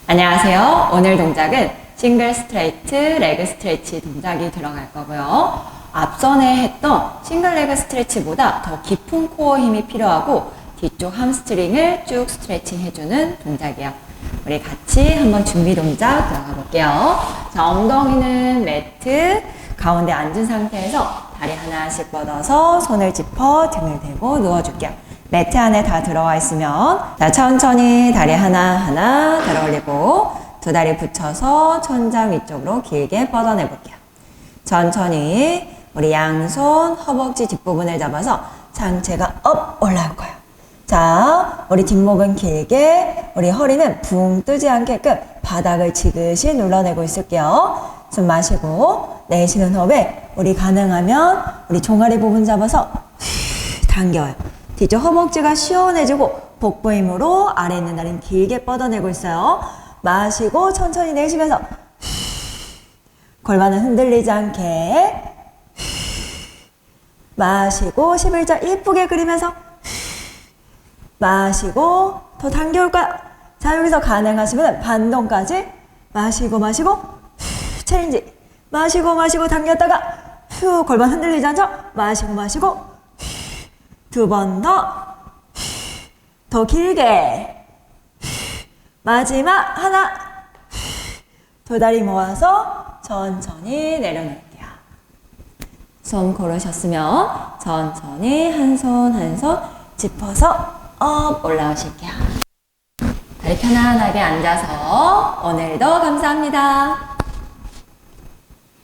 안녕하세요. 오늘 동작은 싱글 스트레이트 레그 스트레치 동작이 들어갈 거고요. 앞전에 했던 싱글 레그 스트레치보다 더 깊은 코어 힘이 필요하고 뒤쪽 함스트링을 쭉 스트레칭 해주는 동작이에요. 우리 같이 한번 준비 동작 들어가 볼게요. 자, 엉덩이는 매트 가운데 앉은 상태에서 다리 하나씩 뻗어서 손을 짚어 등을 대고 누워줄게요. 매트 안에 다 들어와 있으면 자, 천천히 다리 하나하나 들어 올리고 두 다리 붙여서 천장 위쪽으로 길게 뻗어내 볼게요. 천천히 우리 양손 허벅지 뒷부분을 잡아서 상체가 업 올라올 거예요. 자, 우리 뒷목은 길게 우리 허리는 붕 뜨지 않게끔 바닥을 지그시 눌러내고 있을게요. 숨 마시고 내쉬는 호흡에 우리 가능하면 우리 종아리 부분 잡아서 당겨요. 뒤쪽 허벅지가 시원해지고 복부 힘으로 아래 있는 다리는 길게 뻗어내고 있어요. 마시고 천천히 내쉬면서 골반은 흔들리지 않게 마시고 11자 이쁘게 그리면서 마시고 더 당겨올까요? 자, 여기서 가능하시면 반동까지 마시고 체인지 마시고 당겼다가 골반 흔들리지 않죠? 마시고 두 번 더 길게 마지막 하나 두 다리 모아서 천천히 내려놓을게요. 손 고르셨으면 천천히 한 손 한 손 짚어서 업 올라오실게요. 다리 편안하게 앉아서 오늘도 감사합니다.